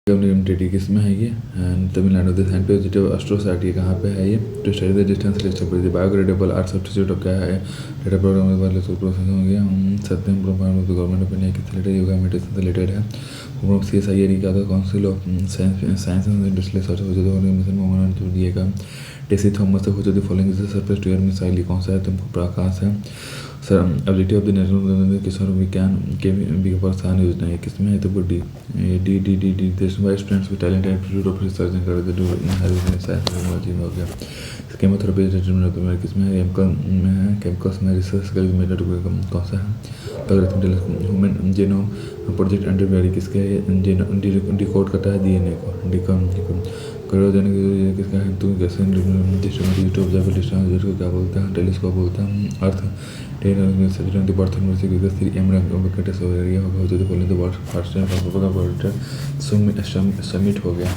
Limited किसमें है ये and Tamil Nadu the cent positive Astrosat ये कहाँ पे है ये to study the distance list of the biodegradable art substitute of क्या है डेटा प्रोग्राम वाले सब प्रोसेस हो गया Satyam program of the government of India किससे रिलेटेड योगा मेडिसिन से रिलेटेड है प्रोग्राम CSIR का council of science and industrial research हो जाता है मिशन मोहन जो दिएगा टेसी थॉमस हो जाती following is surface to air missile कौन सा है तुमको प्रकाश है sir objective of the national किसान विज्ञान के प्रोत्साहन योजना है किसमें है तो D D D D D देश wise students with talent aptitude of research and कर दे टेक्नोलॉजी में हो गया केमोथेरेपी ट्रीटमेंट किसमें है में है केमिकल्स में रिसर्च का मेथड कौन सा है अगर ह्यूमन जीनोम प्रोजेक्ट एंटीबॉडी किसके है डिकोड करता है DNA को करो देने की किसका है तो कैसे डिस्ट्रीब्यूट क्या बोलते हैं टेलीस्कोप बोलते हैं अर्थ टेन बर्थ एरिया होगा जो बोले तो फर्स्ट सबमिट हो गया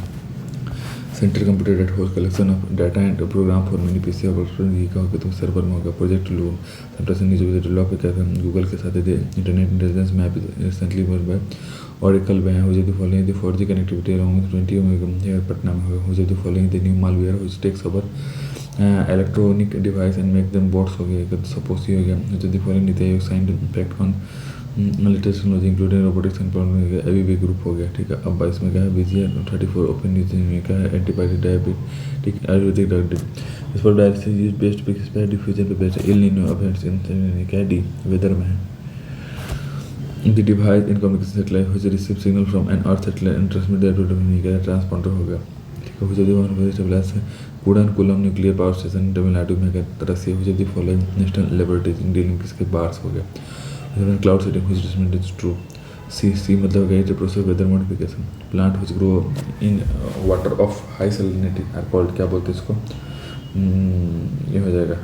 central computer data host collection of data and program for mini PC और का होगा तो सर्वर में होगा project Loon central news develop क्या था गूगल के साथ internet intelligence map recently work by Oracle में हो जाती following the 4G connectivity around 20 Patna में हो जाती following the new malware which takes over electronic device and make them bots हो गया सपोज ही हो गया हो जाती following NITI Aayog signed impact on latest technology including robotics and ABB group हो गया ठीक है अब 22 में क्या है BGR 34 ओपन न्यूज में क्या है एंटीबायोटिक डायबिटिक आयुर्वेदिक ड्रग इस पर डायरेक्टली यूज बेस्ड पिक्स पे डिफ्यूजन पे based El Nino affairs in क्या डी वेदर में है The device in communication satellite which receive signal from an earth satellite and transmit that to the transponder हो गया ठीक है हो जाती है स्टेबलाइज है Kudankulam nuclear power station Tamil Nadu में क्या तरह से हो जाती following national laboratories in dealing किसके बार्स हो गया cloud seeding which statement is true C मतलब गई the process weather modification plant which grow in water of high salinity are called क्या बोलते हैं इसको ये हो जाएगा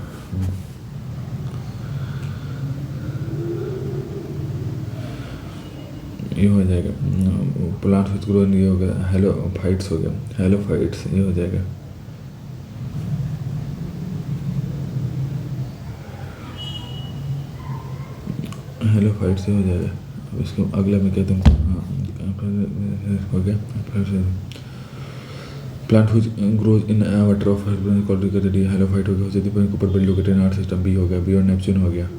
ये हो जाएगा प्लांट विच ग्रो ये हो गया हेलोफाइट्स हो गया हेलोफाइट्स ये हो जाएगा हेलोफाइट्स ये हो जाएगा अब इसको अगला में कहते हैं हो गया plant which grows in water of halophyte हो गया हो जाती है ऊपर बड़ी लोकेटेड आर्ट सिस्टम बी हो गया बी और नेपच्यून हो गया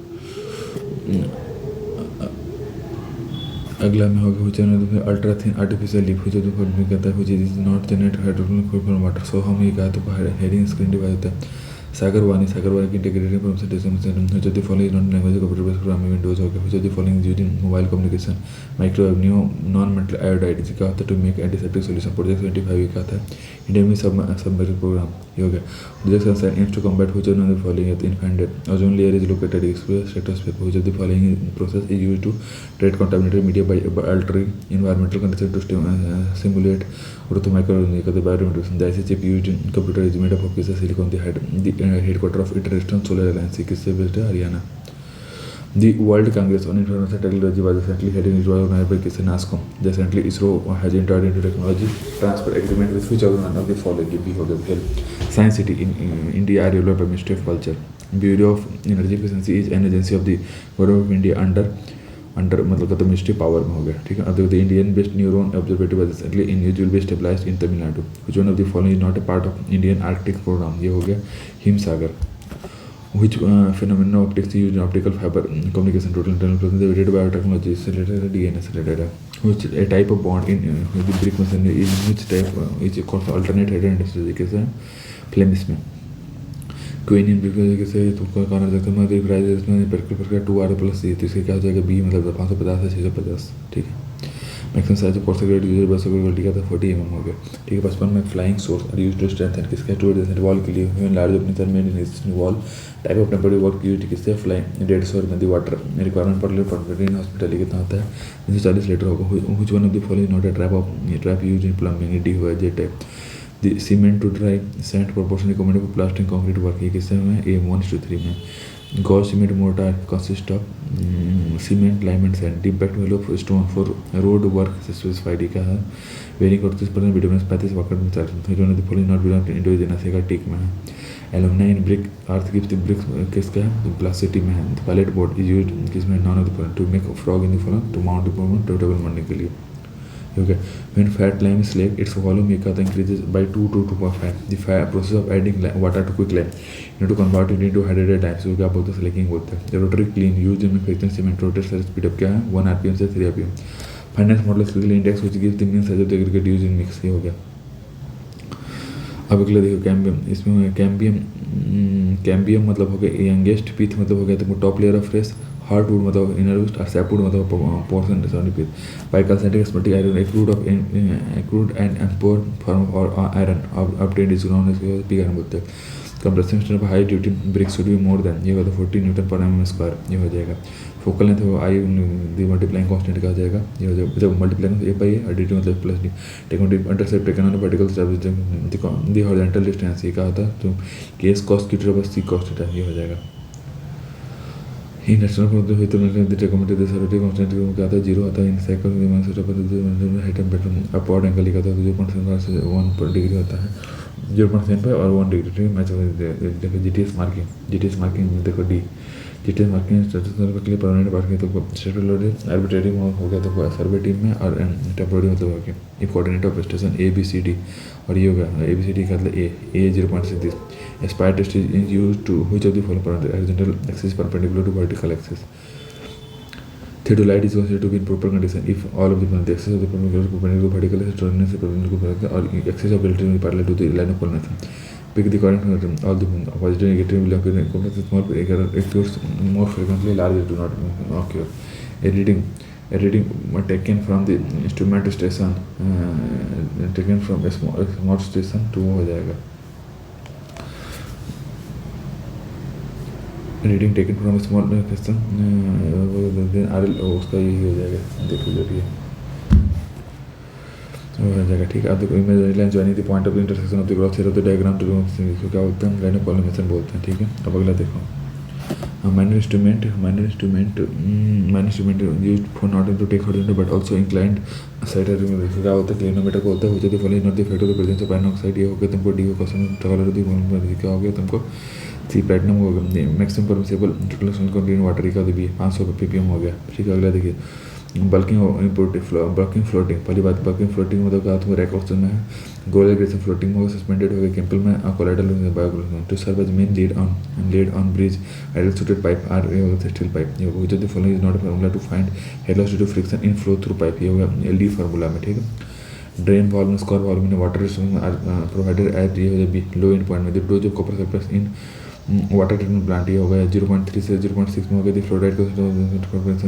अगला में होगा हुई अल्ट्रा थिन आर्टिफिशियल लिप हुई जो कहता है हुई is not generate hydrogen from water so हम ये कहा तो हेरिंग स्क्रीन डिवाइस होता है सागरवानी की इंटीग्रेटेड इंफॉर्मेशन जो following non language computer based programming windows हो गया जो following using mobile communication micro new non metal iodide जिसका होता है to make antiseptic solution project 25 का था इंडिया में सबमरीन प्रोग्राम ये हो गया project aims to combat which of the following इनफाइंडेड ozone layer is located express stratosphere which of the following process is used to treat contaminated media by altering environmental condition to simulate ortho microorganisms the bioremediation the IC chip used in computer is made up of pieces silicon the headquarter of International Solar Alliance किससे based है Haryana The World Congress on Information Technology was recently held in Israel organized by किससे NASCOM recently ISRO has entered into technology transfer agreement with which of none of the following भी हो गया Science City in India are developed by Ministry of Culture Bureau of Energy Efficiency is an agency of the Government of India under मतलब कहते ministry power में हो गया ठीक है अब देखो the Indian based neuron observatory was recently in use will be stabilised in Tamil Nadu which one of the following is not a part of Indian arctic program ये हो गया Himsagar which phenomena optics used in optical fibre communication total internal presence related biotechnology से related DNA से related है which a type of bond in the brick machine is which type is called alternate head and तरीके से Flemish में क्वीनियन brick से तुमको corner देखते हैं मैं प्राइस में पर 2R प्लस सी तो इसके क्या हो जाएगा B मतलब 550 से 650 ठीक है maximum size course grade user बस क्वालिटी का था 40 mm हो गया ठीक है 55 में flying source are used to strengthen किसका टू एडजेसेंट वॉल के लिए when large opening are made in extension wall type of temporary work used किससे फ्लाइंग 150 में the water requirement per green hospital कितना होता है 40 लीटर होगा which one of the following not a trap used in plumbing D हुआ J type The cement to dry sand proportion recommended for plastering concrete work ये किससे में A 1:3 में Gauss cement mortar consists of cement lime and sand deep back value of stone for road work specified का है varying 38% bituminous 35 walker में 4 जो ने following not belong to individual से का टिक में है alumina in brick earth gives the bricks किसका है प्लास्टिक में है पैलेट बोर्ड इज यूज्ड किसमें none of the to make frog in the following to mount the table बनने के लिए ये हो गया। When fat lime is lake its volume ये कहता है increases by 2 to 2.5 the process of adding water to quick lime into convert it into hydrated lime से क्या बोलते हैं स्लैकिंग बोलते हैं। Rotary kiln use in manufacturing cement rotate sir speed up क्या है 1 rpm से 3 rpm। Fineness modulus index which gives the mean size of the aggregate use in mix ये हो गया। अब अगला देखो कैम्बियम, इसमें कैम्बियम मतलब हो गया यंगेस्ट पीथ मतलब हो गया तो top layer of fresh hardwood मतलब इनरवुड और सैपवुड मतलब portion sorry pith by concentrating smelting iron accrued and impure form और iron obtained is known as pig iron बोलते हैं। Compression strength of high duty brick should be more than ये होता है 40 Newton पर mm square ये हो जाएगा। फोकल लेंथ आई दी मल्टीप्लाइंग कांस्टेंट का हो जाएगा ये हो जाएगा। जब मल्टीप्लाइंग ए बाई है डी मतलब plus D taken intercept taken on vertical the horizontal distance ये क्या होता है तो केस कॉस की बस सी कॉस थीटा ये हो जाएगा। इन नेशनल को हुई तो मतलब रिकमेंडेड दिस कांस्टेंट क्या आता है 0 आता है इन साइकिल में से पर हाइट टेंपरेचर अपवर्ड एंगल लिखा था 0.7 से 1 डिग्री होता है 0.75 और 1 डिग्री मैच देखो जीटीएस मार्किंग देखो डी जीटीएस मार्किंग स्टेटस के लिए परमानेंट पार्किंग तो स्टेटस आर्बिट्रेरी हो गया तो सर्वे टीम में और टेम्पोररी मतलब हो गया। ये coordinate of station A B C D और ये हो गया ए बी सी डी का मतलब A 0.6 spire test is use to which of the following horizontal axis perpendicular to vertical axis. Theodolite is considered to be in proper condition if all of the axis of the perpendicular vertical is turning to perpendicular or axis of delta is parallel to the line of coordination. Pick the coordinate all the positive and negative will occur in coordinates small occurs more frequently larger do not occur. A reading taken from the instrument station taken from a small station to हो जाएगा। Reading taken from small question उसका यही हो जाएगा देखो जो भी है हो जाएगा ठीक है। अब देखो image line joining the point of intersection of the cross hair of the diagram to क्या होता है लाइन ऑफ कॉलिनेशन बोलते हैं ठीक है। अब अगला देखो minor instrument used for not to take horizontal but also inclined side क्या होता है क्लिनोमीटर को होता है which is the following not the effect of the presence of iron oxide ये हो गया तुमको डी क्वेश्चन ट्रैवलर दी क्या हो गया तुमको सी प्लेटिनम हो गया। Maximum permissible total contain water का भी 500 ppm हो गया ठीक है। अगला देखिए बल्किंग फ्लोटिंग पहली बात बल्किंग फ्लोटिंग मतलब कहा तुम रैक ऑक्सीजन में है गोल ग्रेसन फ्लोटिंग में सस्पेंडेड हो गया कैंपल में कोलाइडल बायोग्लोसन to serve as main lead on bridge ideal suited pipe are steel pipe ये which of the following is not a formula to find head loss due to friction in flow through pipe ये हो गया LD formula में ठीक है। Drain valve में square valve में water provided at ये हो जाए लो इन पॉइंट में the dose of copper surface in water treatment plant ये हो गया 0.3 से 0.6 में हो गया। फ्लोराइड का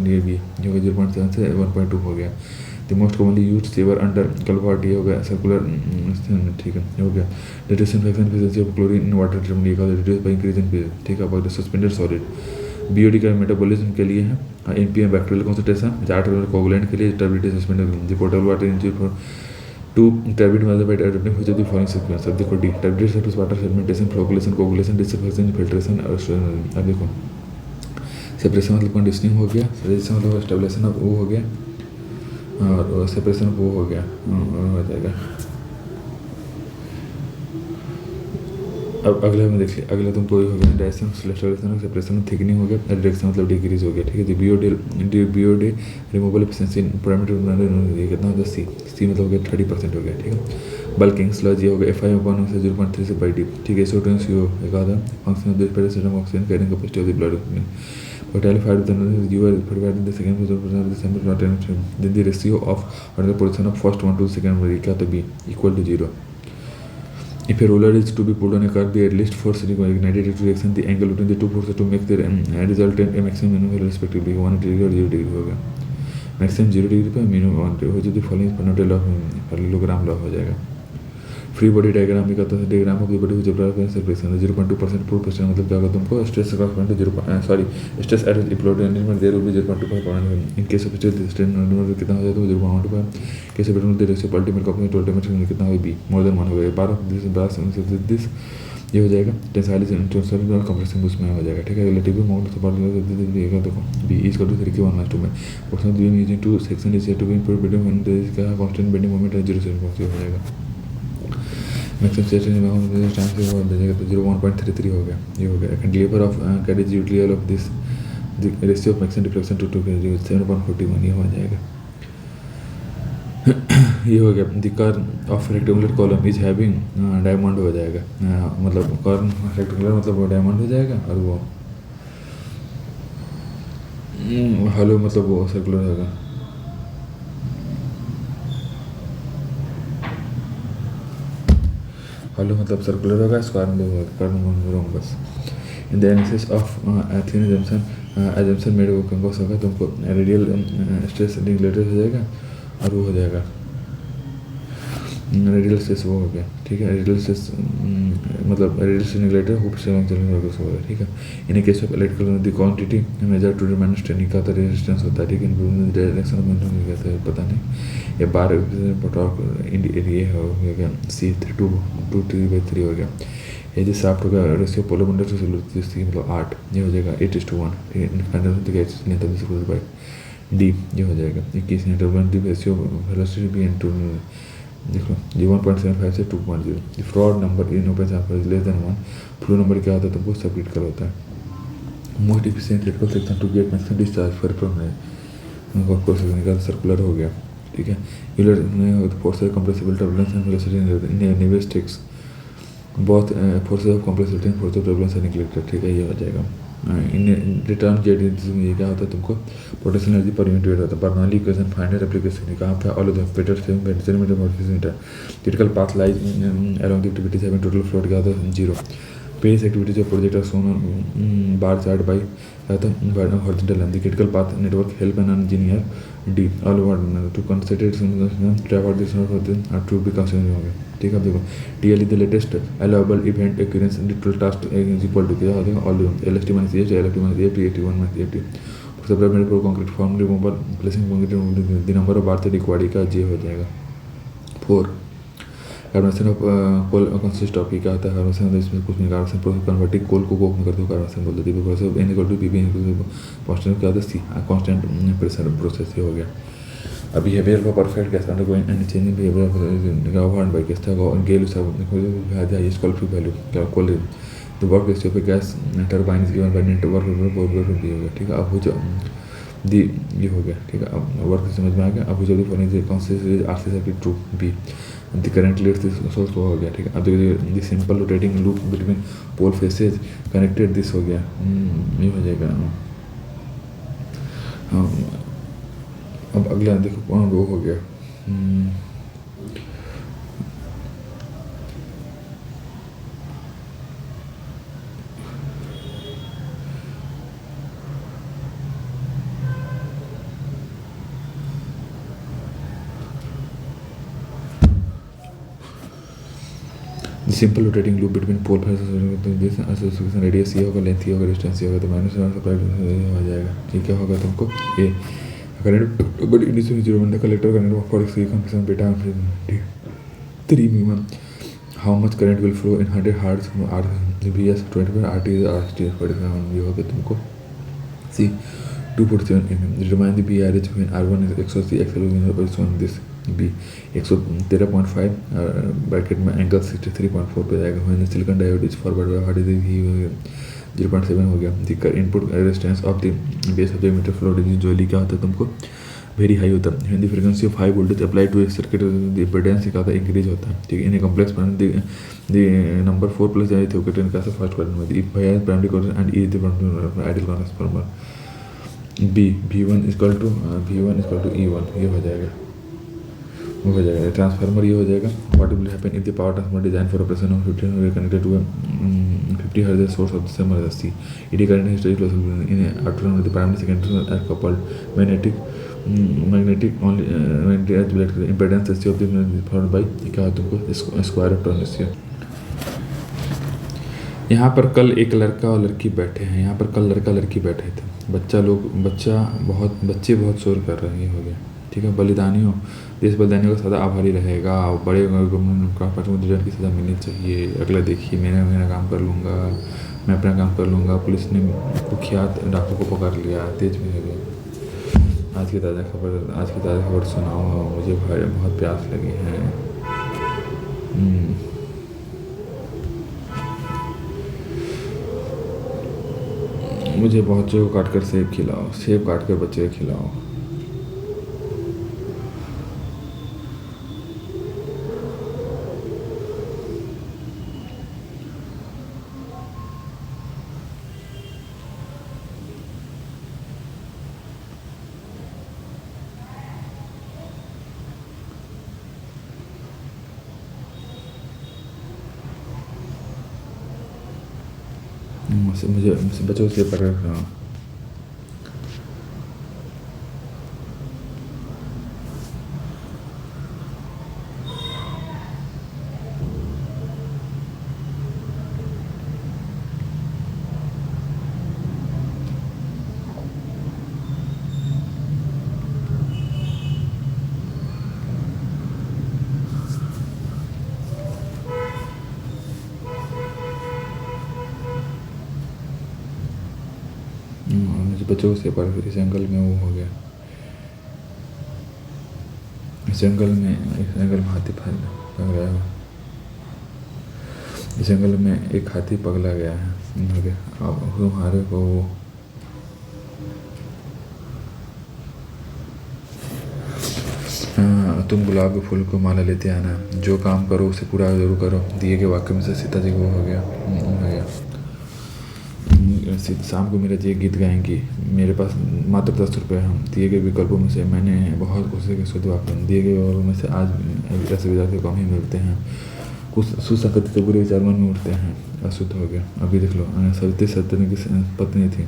ये भी हो गया 0.7 से 1.2 हो गया। The most commonly used sewer under culvert ये हो गया सर्कुलर ठीक है हो गया। The disinfection efficiency of chlorine in water treatment ये का reduce by increase in pH ठीक है। अब सस्पेंडेड सॉलिड बीओडी का मेटाबॉलिज्म के लिए है एनपीएम बैक्टीरियल कॉन्सेंट्रेशन जाट कोगुलेंट के लिए stability suspended the portable water injury for to turbid motherboard adapting which of the following sequence अब देखो D turbid surface water fermentation flocculation coagulation disinfection filtration और अब देखो सेपरेशन मतलब कंडीशनिंग हो गया सेपरेशन मतलब स्टेबलाइजेशन अब वो हो गया और सेपरेशन वो हो गया हो जाएगा। अब अगले में देखिए अगला तुमको हो गया डायरेक्शन स्टेबलाइजेशन सेपरेशन थिकनिंग हो गया डायरेक्शन मतलब डिक्रीज हो गया ठीक है। बीओडी रिमूवल एफिशिएंसी पैरामीटर ये कितना होगा सी मतलब हो गया 30% हो गया ठीक है। बल्किंग स्लज ये हो गया FI/1 से 0.3 से बाई डी ठीक है। एसोटोन CO एक आधा फंक्शन ऑफ द पैरासिटम oxygen carrying capacity of the blood Vitalify the you are providing the second position of the sample not then the ratio of another position of first one to the second will be equal to 0. If a roller is to be put on a curve, be at least force required 90 degree direction, the angle between the two forces to make the resultant a maximum minimum respectively 1 degree or 0 degree होगा। Maximum 0 degree पे minimum 1 degree हो जाती following fundamental law parallelogram law हो जाएगा। Free body diagram भी कहता है diagram of the body which apply separation 0.2% proof percent मतलब क्या होगा तुमको stress across point 0 sorry stress at इप्लोड element there will be 0.25 in case of stress strain number कितना हो जाता है 0.25 case of the ratio ultimate component to ultimate कितना होगा बी मोर देन 1 होगा 12 दिस ये हो जाएगा टेंसाइल टेंसाइल और कंप्रेसिंग उसमें हो जाएगा ठीक है। रिलेटिव माउंट सपोर्ट देगा देखो बी इज इक्वल टू 3 के 1/2 में question given using to section is to be input bending moment का कांस्टेंट बेंडिंग मोमेंट 0.0 हो जाएगा। मैक्सिमम सेशन में हम टाइम से वो दे जाएगा तो 0.133 हो गया ये हो गया। Cantilever of carriage utility of this the ratio of maximum deflection to 7.41 ये हो जाएगा। ये हो गया। The kern of rectangular column is having diamond हो जाएगा, मतलब कर्न रेक्टेंगुलर मतलब वो डायमंड हो जाएगा, और वो हॉलो मतलब वो सर्कुलर होगा। हॉलो मतलब सर्कुलर होगा, स्क्वायर मतलब कर्न rhombus. In the analysis of Athenian assumption made वो कंपोज होगा, तुमको रेडियल स्ट्रेस रेगुलेटर हो जाएगा, और वो हो जाएगा रेडियल स्ट्रेस वो हो गया, ठीक है। रेडियल स्ट्रेस मतलब radial stress regulator hoop stress चलने होगा, हो गया, ठीक है। In case of electrical the quantity measure to demand straining का रेजिस्टेंस होता है, ठीक है। डायरेक्शन में कहते हैं पता नहीं, ये बार ये हो गया सी 2/3 हो गया। ये जो साफ्ट होगा रेशियो पोलोमंडल से मतलब 8, ये हो जाएगा 8:1, डी ये हो जाएगा 21 रेशियो वेलोसिटी बी इनटू देखो ये 1.75 से 2.0। Froude number in open sample is less than 1। Flow number क्या होता है, तुमको सब क्रिटिकल होता है। Most efficient critical section to get maximum discharge for process circular हो गया, ठीक है। Euler forces compressible turbulence and velocity नेविस्टिक्स बहुत forces of compressibility and force of turbulence and neglected, ठीक है। ये हो जाएगा। इन रिटर्न जेड ये क्या होता है, तुमको potential energy per unit weight होता है। बर्नौली इक्वेशन फाइंड एप्लीकेशन कहाँ पे, all of the better centimetre critical path lies along the activities having total float क्या होता है 0। Pace activities of project are shown bar chart by क्या होता है horizontal and the critical path network help an engineer the all over to concentrate travel this to be consider हो गया, ठीक है। देखो TL is the latest allowable event occurrence digital task is equal to क्या होगा all LST minus H LFT minus FT 81 minus FT supplement for concrete form removal placing concrete the number of bar से required का J हो जाएगा 4। Carbonation of coal consist of क्या होता है carbonation, इसमें कुछ नहीं कार्बोनेशन प्रोसेस कन्वर्टिंग कोल को कोक में करते हो कार्बोनेशन बोलते हैं। Process N equal to PP constant क्या होता है सी कांस्टेंट प्रेशर प्रोसेस ही हो गया। अब बिहेवियर का perfect gas undergoing and changing behaviour governed by gas था गेल सब highest calorific value coal the work ratio पे gas turbine is given by net work दिया गया, ठीक है। अब जो दी ये हो गया, ठीक है। अब वर्क समझ में आ गया। अब जो the concept RC circuit true be the current leads this source हो गया, ठीक है। अब the simple rotating loop between pole faces connected this हो गया, ये हो जाएगा। अब अगला देखो वो हो गया सिंपल रोटेटिंग लूप बिटवीन पोल एसोसिएशन रेडियस ये होगा, लेंथ ये होगा, डिस्टेंस ये होगा, तो माइनस सप्लाई हो जाएगा, ठीक है। होगा तुमको ये current but initial 0 one the collector current for X compression beta 3 mu how much current will flow in 100 hertz RBS 25 RT RT 45 ये होगा तुमको C 247 determine the BRH when R1 is 180 XL on this B 113.5 bracket में angle 63.4 पे जाएगा। When silicon diode is forward by what is ही 0.7 हो गया। The input resistance of the base of the meter flow usually क्या होता है तुमको वेरी हाई होता है। When the frequency of high voltage apply to a circuit the impedance क्या होता है इंक्रीज होता है, ठीक है। In a complex pattern the number 4 plus जाए थे ओके का फर्स्ट क्वाड्रेंट में if Y primary quadrant and E the ideal transformer B V1 equal to E1 ये हो जाएगा, वो हो जाएगा। ट्रांसफार्मर ये हो जाएगा। What will happen if the power transformer design for operation of 50 connected to 50 hertz source of the same C it current historic in after the primary secondary are coupled magnetic only impedance ratio of the followed by क्या है तुमको square of turn ratio. यहाँ पर कल एक लड़का और लड़की बैठे हैं, यहाँ पर कल लड़का लड़की बैठे थे, बच्चे बहुत शोर कर रहे हैं, हो गया, ठीक है। बलिदानियों देश बलिदानियों का सदा आभारी रहेगा, बड़े रिजल्ट की सज़ा मिलनी चाहिए। अगला देखिए मैं मेरा काम कर लूँगा, मैं अपना काम कर लूँगा। पुलिस ने कुख्यात डाकू को पकड़ लिया, तेज में हो गया। आज की ताज़ा खबर सुनाओ, मुझे भाई बहुत प्यास लगी है। मुझे बहुत जो काट कर सेब काट कर बच्चे को खिलाओ। मुझे बच्चों से पर मुझे बच्चों से पर इस जंगल में वो हो गया। इस जंगल में हाथी पगलाया हुआ। इस जंगल में एक हाथी पगला गया है। हो गया। अब तुम्हारे को वो तुम गुलाब के फूल को माला लेते आना, जो काम करो उसे पूरा जरूर करो। दिए के वाक्य में से सीता जी को हो गया। शाम को मेरा जी गीत गाएंगी। मेरे पास मात्र 10 रुपये हैं। दिए गए विकल्पों में से मैंने बहुत कोशिश की शुद्ध वाक्य। दिए गए विकल्पों में से आज ऐसे विचार कम ही मिलते हैं। कुछ सुसंगति तो बुरे विचार मन में उठते हैं। अशुद्ध हो गया। अभी देख लो, सवित्री सत्यन की पत्नी थी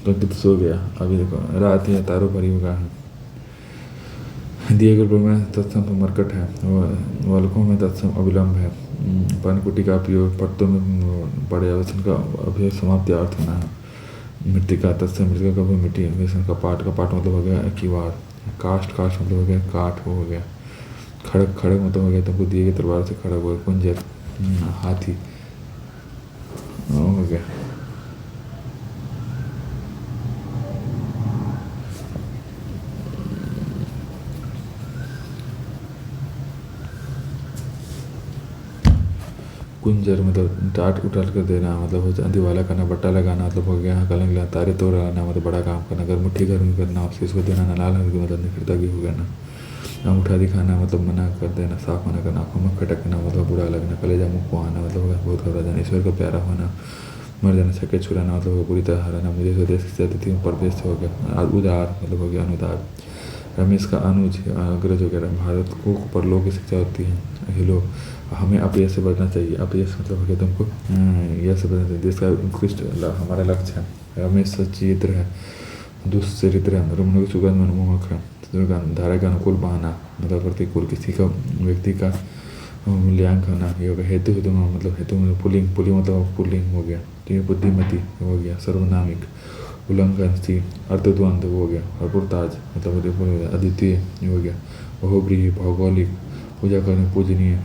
तो सो गया। अभी देखो, रात या तारों पर योगा है। दिए गए प्रमेय तत्सम मरकट है। वालकों में तत्सम अविलंब है। पानकुटी का उपयोग पत्तों में पर्यावसन का अभी समाप्ति अर्थ होना है। मृतिका तत्सम मृतिका का भी मिट्टी। व्यसन का पाठ मतलब हो गया किवाड़। काष्ठ मतलब हो गया काठ हो गया। खड़ग मतलब हो गया तुमको दिए गए तलवार से खड़ग हो गया। कुंजर हाथी हो गया। कुंजर मतलब टाट उठाल कर देना मतलब हो जाए। दिवाला करना, बट्टा लगाना मतलब हो गया। कलंग लगाना, तारे तोड़ लगाना मतलब बड़ा काम करना। अगर मुट्ठी गर्म करना, आपसे इसको देना, लाल रंग की मतलब निखरता की हो गया ना। अंगूठा दिखाना मतलब मना कर देना, साफ मना करना। आँखों में खटकना मतलब बुरा लगना। कलेजा मुँह को आना मतलब होगा बहुत घबरा जाना। ईश्वर का प्यारा होना, मर जाना। छक्के छुड़ाना मतलब बुरी तरह हराना। मुझे स्वदेश की अतिथि परदेश से हो गया। उदार मतलब हो गया अनुदार। रमेश का अनुज अग्रज वगैरह। भारत को परलोक की शिक्षा होती है। हिलो, हमें अपयश से बचना चाहिए। अपयश मतलब हो गया तुमको यश से बचना चाहिए। देश का उत्कृष्ट हमारा लक्ष्य है। रमेश सचित्र है। दुष्चरित्र है। रमणों की सुगंध मनमोहक है। धारा का अनुकूल बहाना मतलब प्रतिकूल। किसी का व्यक्ति का मूल्यांकन होना। ये हो गया। हेतु मतलब हेतु पुलिंग मतलब पुलिंग हो गया। तो ये बुद्धिमती हो गया। सर्वनामिक उल्लंघन सी अर्थद्वंद हो गया। अपूर्ताज मतलब अद्वितीय हो गया। बहुब्रीही भौगोलिक। पूजा करने पूजनीय,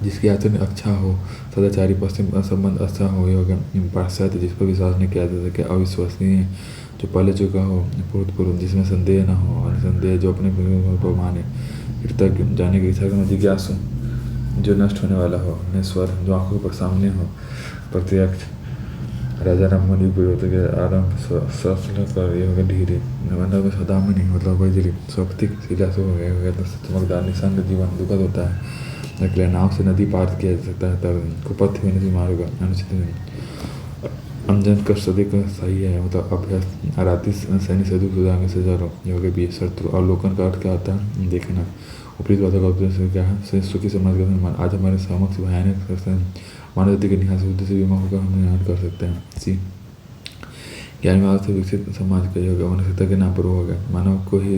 जिसकी आचरण अच्छा हो। सदाचारी पश्चिम संबंध अच्छा हो। ये हो गया। पाश्चात्य, जिस पर विश्वास नहीं किया जा सके। अविश्वसनीय, जो पहले चुका हो। भूतपूर्व, जिसमें संदेह न हो। और संदेह, जो अपने पर माने। कृतज्ञ, जाने की इच्छा करना। जिज्ञासु, जो नष्ट होने वाला हो। निस्वर, जो आंखों पर सामने हो। प्रत्यक्ष, राजा राममणि विरोध के आरंभ सफल कर। ये हो गया धीरे मतलब सदामणि मतलब वैजरी। स्वस्तिक शिलासु हो गया। तो चमकदार निसंग जीवन दुखद होता है। अकेले नाव से नदी पार किया जा सकता है। तब कुपथ में नदी मार्ग अनुचित। अंजन का सदिक सही है मतलब अभ्यास। आराती सैन्य से दुख सुधारने से जरो। ये हो गया बीस शत्रु। अवलोकन का अर्थ क्या होता है देखना। उपरीत बातों का उद्देश्य क्या है। सुखी समाज का निर्माण। आज हमारे समक्ष भयानक मानव जाति के निहास उद्देश्य से बीमा होकर हम निर्माण कर सकते हैं। सी ज्ञान विभाग से विकसित समाज का योग मानसिकता के नाम पर हो गया। मानव को ही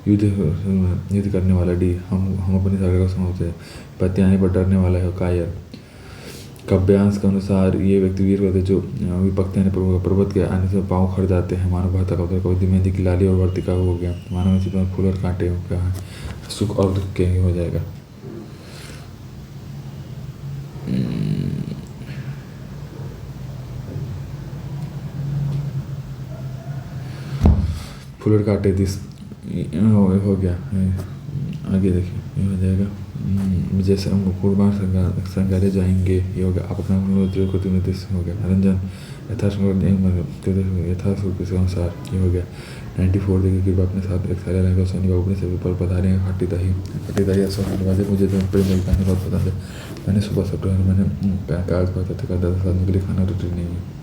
युद्ध करने वाला। डी, हम अपनी सरकार को समझते हैं। पत्यानी पर डरने वाला है कायर। काव्यांश के अनुसार ये व्यक्ति वीर होते जो विपक्ति आने पर पर्वत के आने से पाँव खड़ जाते हैं। मानव भाता का कविता मेहंदी की लाली और वर्तिका हो गया। मानव चित्र में फूल और कांटे हो गया है। सुख और दुख के हो जाएगा। फूल और कांटे दिस हो गया। आगे देखिए ये हो जाएगा। जैसे हम कुर्बान संगारे जाएंगे। ये हो गया। आप अपना निर्देश हो गया। रंजन यथास्थिति के अनुसार। ये हो गया। 94 देखिए कृपया अपने साथ एक सारे रहेगा। सोनी बाबू अपने सभी पर पधारे हैं। खट्टी दही सोनी नवाजे। मुझे तो प्रेम मेरी कहानी बहुत पसंद है। मैंने सुबह सब मैंने कागज पढ़ते थे। दादा साहब के लिए खाना रोटी नहीं है।